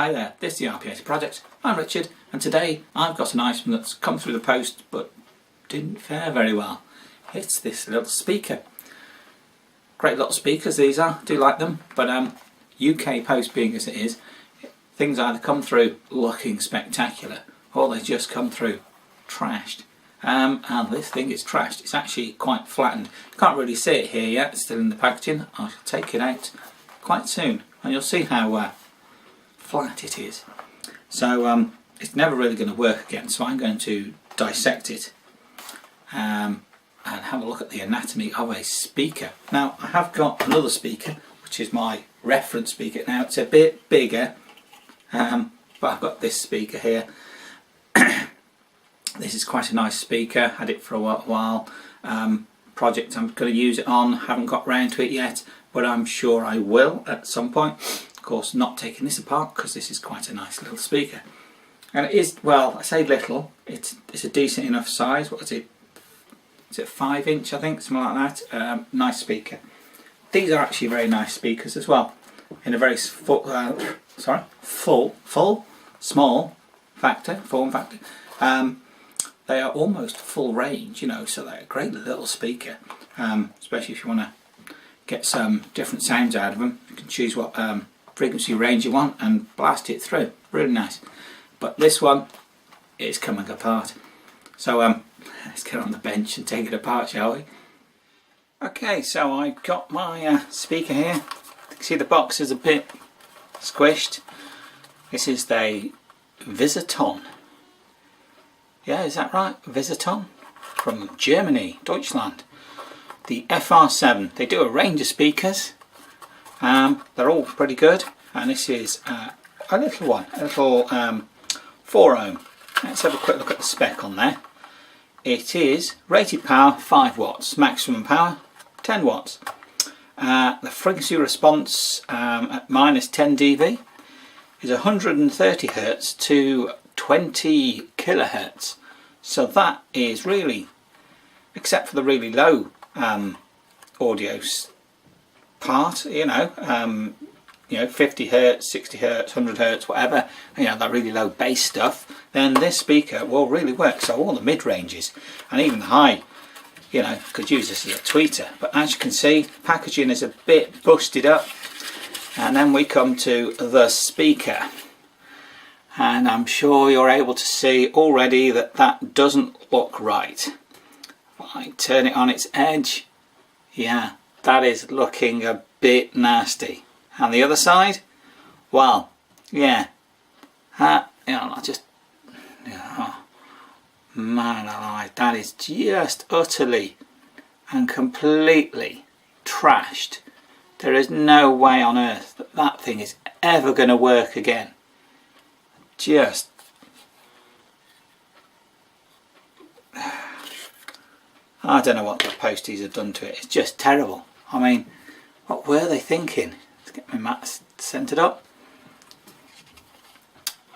Hi there, this is the RP80 Project. I'm Richard, and today I've got an item that's come through the post but didn't fare very well. It's this little speaker. Great little speakers these are, do like them, but UK post being as it is, things either come through looking spectacular or they just come through trashed. And this thing is trashed. It's actually quite flattened. Can't really see it here yet, it's still in the packaging. I shall take it out quite soon and you'll see how flat it is. So it's never really going to work again, so I'm going to dissect it and have a look at the anatomy of a speaker. Now I have got another speaker which is my reference speaker. Now it's a bit bigger, but I've got this speaker here. This is quite a nice speaker, had it for a while. Project I'm going to use it on, haven't got round to it yet, but I'm sure I will at some point. Of course, not taking this apart because this is quite a nice little speaker. And it is, well, I say little, it's a decent enough size. What is it? Is it 5 inch, I think, something like that? Nice speaker. These are actually very nice speakers as well. In a very small form factor. They are almost full range, you know, so they're a great little speaker, especially if you want to get some different sounds out of them. You can choose what frequency range you want and blast it through. Really nice. But this one is coming apart. So let's get on the bench and take it apart, shall we? Okay, so I've got my speaker here. You can see the box is a bit squished. This is the Visiton. Yeah, is that right? Visiton from Germany, Deutschland. The FR7. They do a range of speakers. They're all pretty good. And this is a little one, a little 4 ohm. Let's have a quick look at the spec on there. It is rated power 5 watts, maximum power 10 watts. The frequency response at -10 dB is 130 Hz to 20 kilohertz, so that is really, except for the really low audio part, you know, 50 Hz, 60 Hz, 100 Hz, whatever, you know, that really low bass stuff, then this speaker will really work. So all the mid ranges and even the high, you know, could use this as a tweeter. But as you can see, packaging is a bit busted up, and then we come to the speaker. And I'm sure you're able to see already that that doesn't look right. If I turn it on its edge, yeah, that is looking a bit nasty. And the other side, well, yeah, you know, man alive, that is just utterly and completely trashed. There is no way on earth that that thing is ever going to work again. Just I don't know what the posties have done to it. It's just terrible. I mean, what were they thinking? Let's get my mat centered up.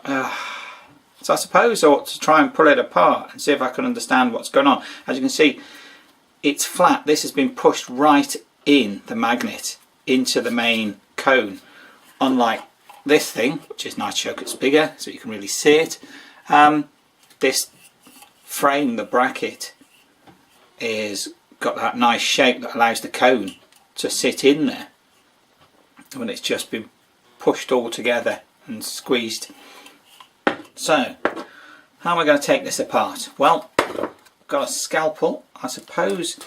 So I suppose I ought to try and pull it apart and see if I can understand what's going on. As you can see, it's flat. This has been pushed right in the magnet into the main cone, unlike this thing, which is nice to show it's bigger so you can really see it. This frame, the bracket, is got that nice shape that allows the cone to sit in there when it's just been pushed all together and squeezed. So how am I going to take this apart? Well, I've got a scalpel. I suppose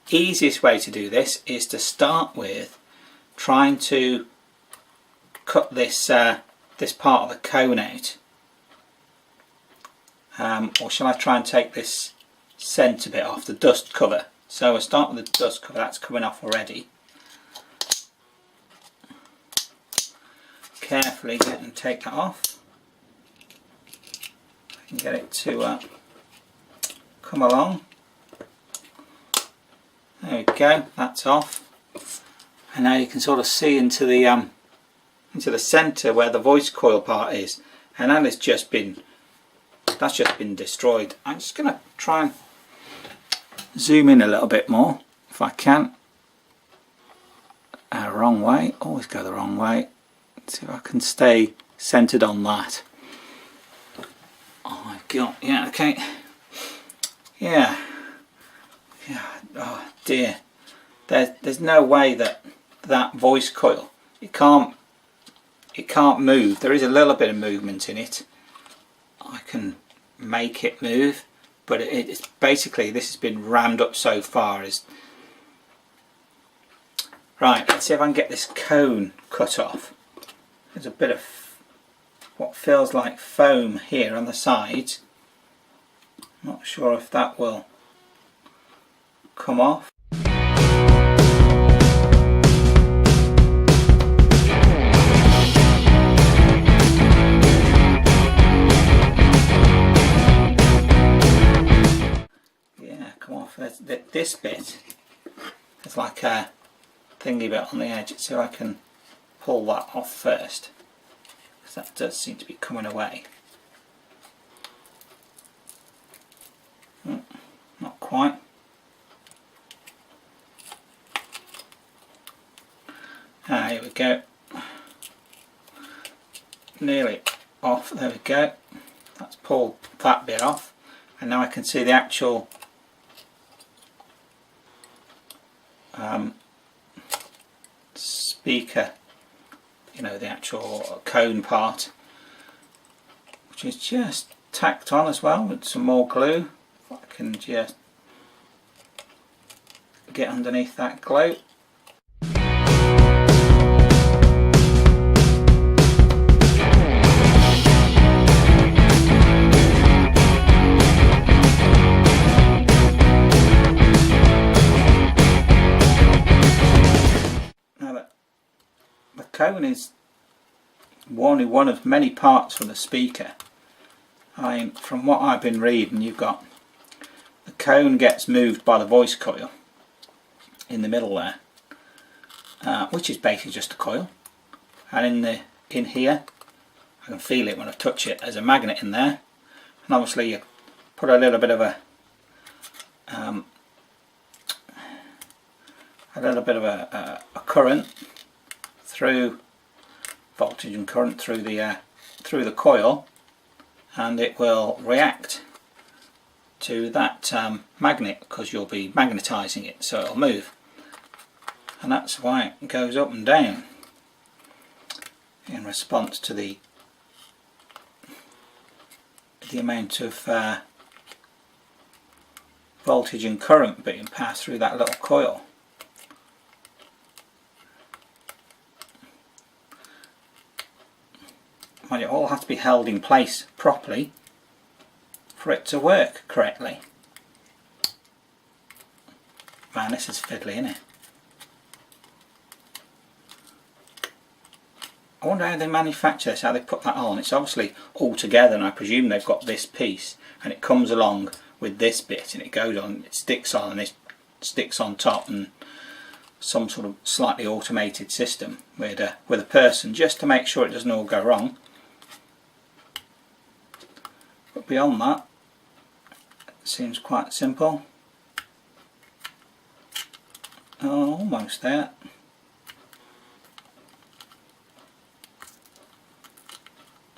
easiest way to do this is to start with trying to cut this this part of the cone out, or shall I try and take this centre bit off, the dust cover? So I'll start with the dust cover, that's coming off already. Carefully get and take that off. I can get it to come along. There we go, that's off. And now you can sort of see into the centre where the voice coil part is, and that has just been, that's just been destroyed. I'm just going to try and zoom in a little bit more if I can. Wrong way, always go the wrong way. Let's see if I can stay centered on that. Oh, I've got, yeah, okay, yeah, oh dear, there's no way that voice coil, it can't move. There is a little bit of movement in it. I can make it move, but it's basically, this has been rammed up so far. Right, let's see if I can get this cone cut off. There's a bit of what feels like foam here on the sides. Not sure if that will come off. Yeah, come off. This bit, there's like a thingy bit on the edge, so I can pull that off first, because that does seem to be coming away. Not quite. Here we go. Nearly off. There we go. That's pulled that bit off, and now I can see the actual speaker, you know, the actual cone part, which is just tacked on as well with some more glue. I can just get underneath that glue. Cone is only one of many parts for the speaker. From what I've been reading, you've got the cone gets moved by the voice coil in the middle there, which is basically just a coil, and in here I can feel it when I touch it. There's a magnet in there, and obviously you put a little bit of a current through voltage and current through the coil, and it will react to that magnet, because you'll be magnetizing it, so it'll move, and that's why it goes up and down in response to the amount of voltage and current being passed through that little coil. It all has to be held in place properly for it to work correctly. Man, this is fiddly, isn't it? I wonder how they manufacture this, how they put that on. It's obviously all together, and I presume they've got this piece and it comes along with this bit, and it goes on, it sticks on, and this sticks on top, and some sort of slightly automated system with a person, just to make sure it doesn't all go wrong. But beyond that, it seems quite simple. Oh, almost there.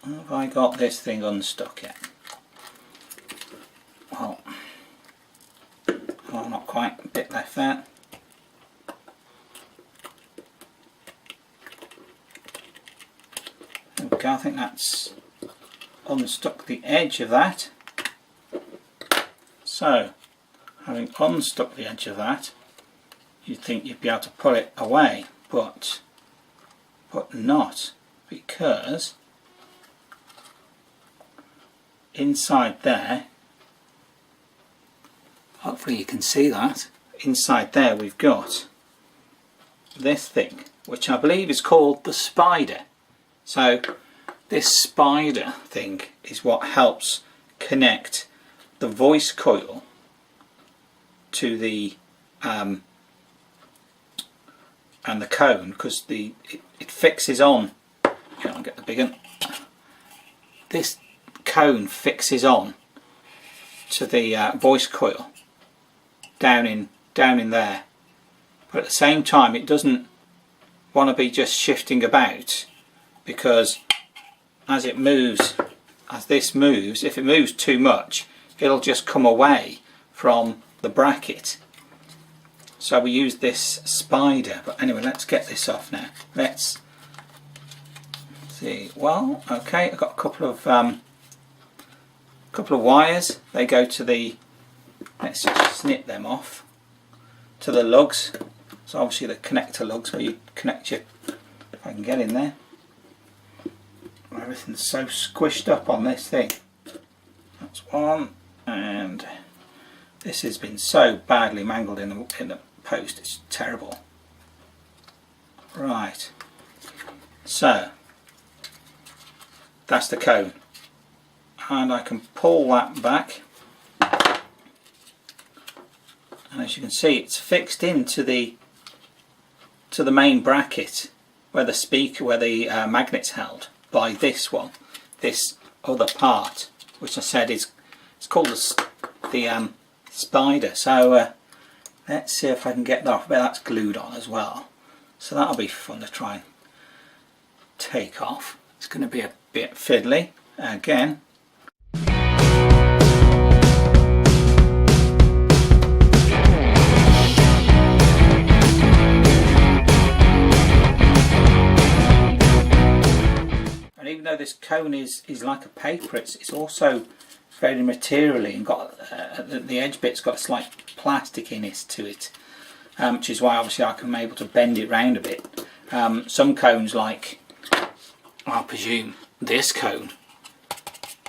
Have I got this thing unstuck yet? Well, oh, not quite, a bit left there. There we go, I think that's unstuck the edge of that. So, having unstuck the edge of that, you'd think you'd be able to pull it away, but not, because inside there, hopefully you can see that, inside there we've got this thing, which I believe is called the spider. So this spider thing is what helps connect the voice coil to the and the cone, because it fixes on. I'll get the big one. This cone fixes on to the voice coil down in there, but at the same time it doesn't want to be just shifting about, because as it moves, as this moves, if it moves too much, it'll just come away from the bracket. So we use this spider. But anyway, let's get this off now. Let's see. Well, okay, I've got a couple of wires. They go to the, let's just snip them off, to the lugs. So obviously the connector lugs where you connect your, if I can get in there. Everything's so squished up on this thing. That's one, and this has been so badly mangled in the post, it's terrible. Right, so that's the cone, and I can pull that back, and as you can see, it's fixed into the main bracket where the speaker, where the magnet's held, by this one, this other part, which I said is, it's called the spider. So let's see if I can get that off. But that's glued on as well, so that'll be fun to try and take off. It's going to be a bit fiddly again. Even though this cone is like a paper, it's also very materially, and got the edge bit's got a slight plastickiness to it, which is why obviously I'm able to bend it round a bit. Some cones, like I presume this cone,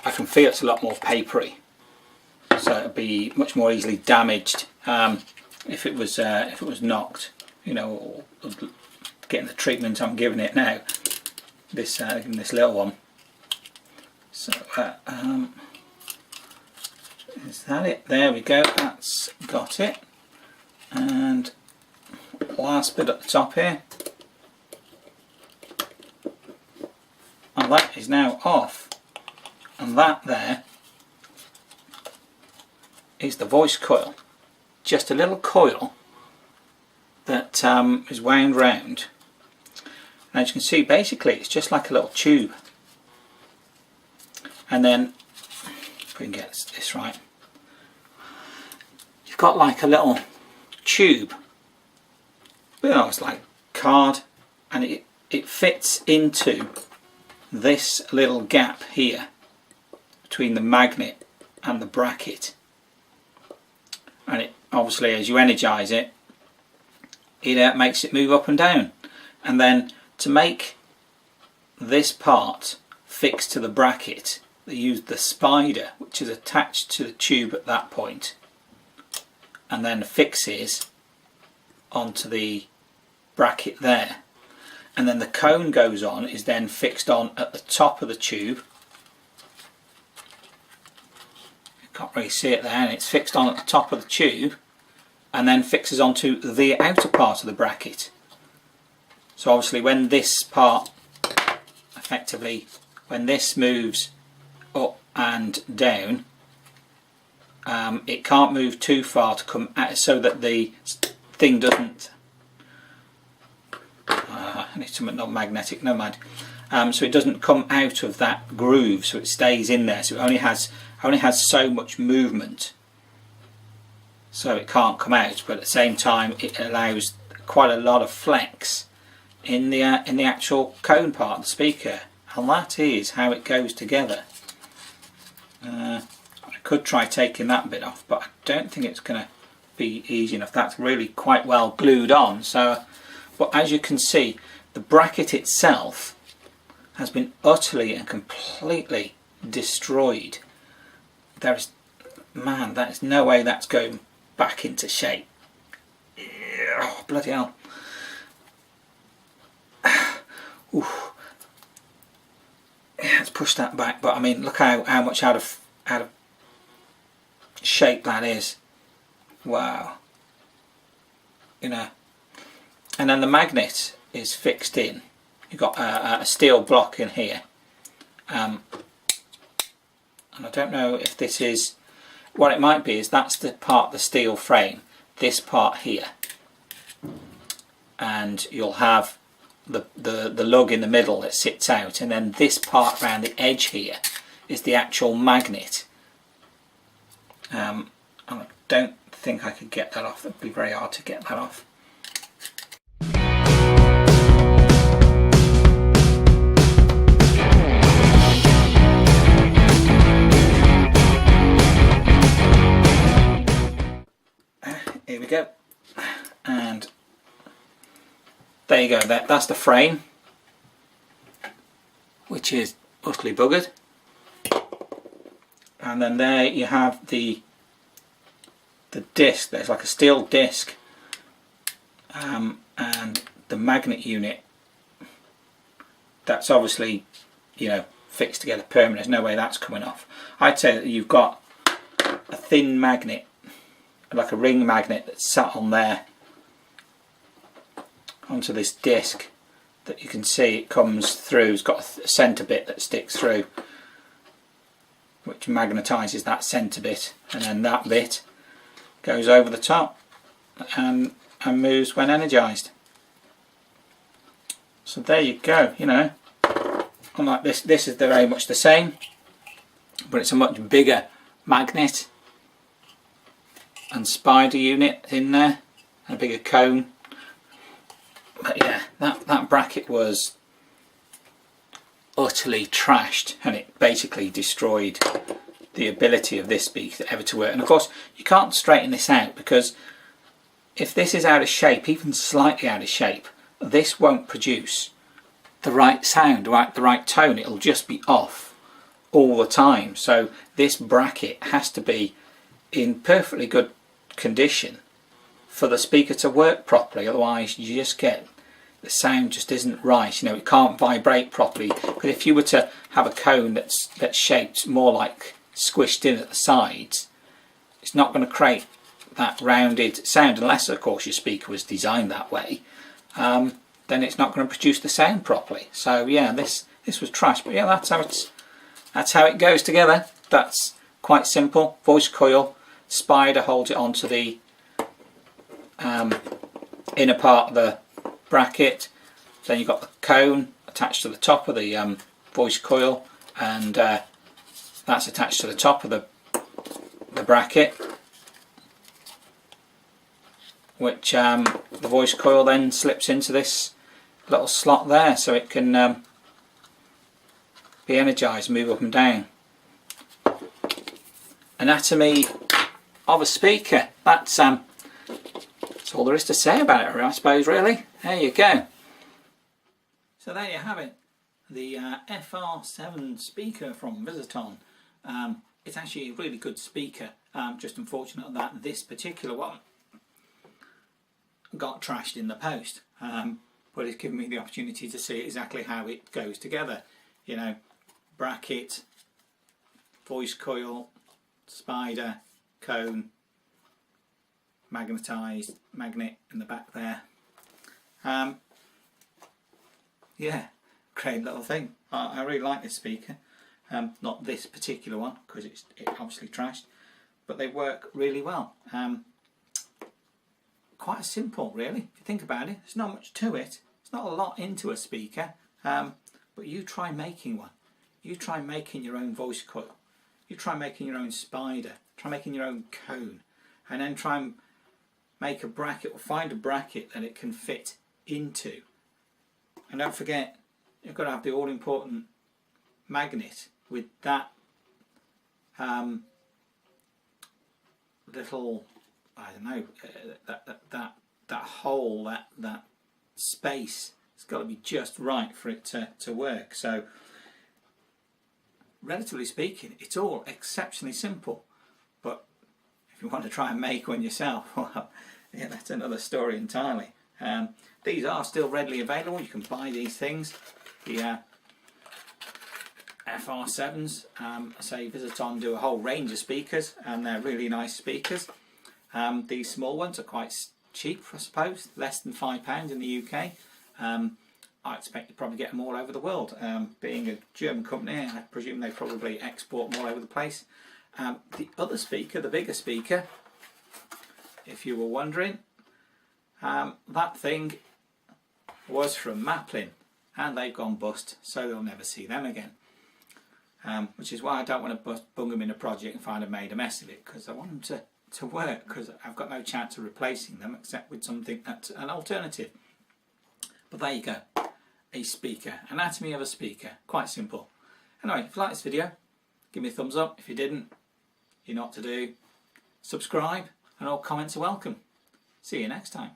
I can feel it's a lot more papery, so it'd be much more easily damaged if it was knocked, you know, or getting the treatment I'm giving it now. This little one. So is that it? There we go, that's got it. And last bit at the top here, and that is now off, and that there is the voice coil, just a little coil that is wound round. And as you can see, basically it's just like a little tube, and then if we can get this right, you've got like a little tube, you know, it's like card, and it fits into this little gap here between the magnet and the bracket, and it obviously, as you energize it, it makes it move up and down. And then to make this part fixed to the bracket, they used the spider, which is attached to the tube at that point, and then fixes onto the bracket there. And then the cone goes on, is then fixed on at the top of the tube. You can't really see it there, and it's fixed on at the top of the tube, and then fixes onto the outer part of the bracket. So obviously when this part, effectively, when this moves up and down, it can't move too far to come out, so that the thing doesn't, I need something non-magnetic, no mind. So it doesn't come out of that groove, so it stays in there. So it only has so much movement, so it can't come out. But at the same time, it allows quite a lot of flex in the actual cone part of the speaker, and that is how it goes together. I could try taking that bit off, but I don't think it's going to be easy enough. That's really quite well glued on. So, but as you can see, the bracket itself has been utterly and completely destroyed. There's no way that's going back into shape. Oh, bloody hell. Oof. Yeah, let's push that back, but I mean, look how much out of shape that is. Wow. You know. And then the magnet is fixed in. You've got a steel block in here, and I don't know if this is what it might be. Is that's the part, the steel frame, this part here, and you'll have the lug in the middle that sits out, and then this part around the edge here is the actual magnet. I don't think I could get that off. It would be very hard to get that off. Here we go, and there you go. That's the frame, which is utterly buggered, and then there you have the disc. There's like a steel disc, and the magnet unit. That's obviously, you know, fixed together permanent. There's no way that's coming off. I'd say that you've got a thin magnet, like a ring magnet, that's sat on there onto this disc that you can see it comes through. It's got a centre bit that sticks through, which magnetises that centre bit, and then that bit goes over the top and moves when energised. So there you go. You know, unlike this is very much the same, but it's a much bigger magnet and spider unit in there, and a bigger cone. But yeah, that bracket was utterly trashed, and it basically destroyed the ability of this speaker ever to work. And of course you can't straighten this out, because if this is out of shape, even slightly out of shape, this won't produce the right sound, the right tone. It'll just be off all the time. So this bracket has to be in perfectly good condition for the speaker to work properly, otherwise you just get the sound just isn't right. You know, it can't vibrate properly, because if you were to have a cone that's shaped more like squished in at the sides, it's not going to create that rounded sound, unless of course your speaker was designed that way. Then it's not going to produce the sound properly. So yeah, this was trash, but yeah, that's how it goes together. That's quite simple. Voice coil, spider holds it onto the inner part of the bracket. Then you've got the cone attached to the top of the voice coil, and that's attached to the top of the bracket, which the voice coil then slips into this little slot there, so it can be energised, move up and down. Anatomy of a speaker. That's all there is to say about it, I suppose, really. There you go. So there you have it. The FR7 speaker from Visiton. It's actually a really good speaker. Just unfortunate that this particular one got trashed in the post. But it's given me the opportunity to see exactly how it goes together. You know, bracket, voice coil, spider, cone, magnetised magnet in the back there. Yeah, great little thing. I really like this speaker. Not this particular one, because it's obviously trashed, but they work really well. Quite simple, really, if you think about it. There's not much to it. It's not a lot into a speaker, but you try making one. You try making your own voice coil. You try making your own spider. Try making your own cone, and then try and make a bracket, or find a bracket that it can fit into. And don't forget, you've got to have the all-important magnet with that little, I don't know, that hole, that space. It's got to be just right for it to work. So, relatively speaking, it's all exceptionally simple. But if you want to try and make one yourself, well, yeah, that's another story entirely. These are still readily available. You can buy these things. The FR7s, say Visiton do a whole range of speakers, and they're really nice speakers. These small ones are quite cheap, I suppose, less than £5 in the UK. I expect you probably get them all over the world. Being a German company, I presume they probably export them all over the place. The other speaker, the bigger speaker, if you were wondering, that thing was from Maplin, and they've gone bust, so they'll never see them again. Which is why I don't want to bung them in a project and find I've made a mess of it, because I want them to work, because I've got no chance of replacing them except with something that's an alternative. But there you go, a speaker, anatomy of a speaker, quite simple. Anyway, if you like this video, give me a thumbs up. If you didn't, you know what to do. Subscribe, and all comments are welcome. See you next time.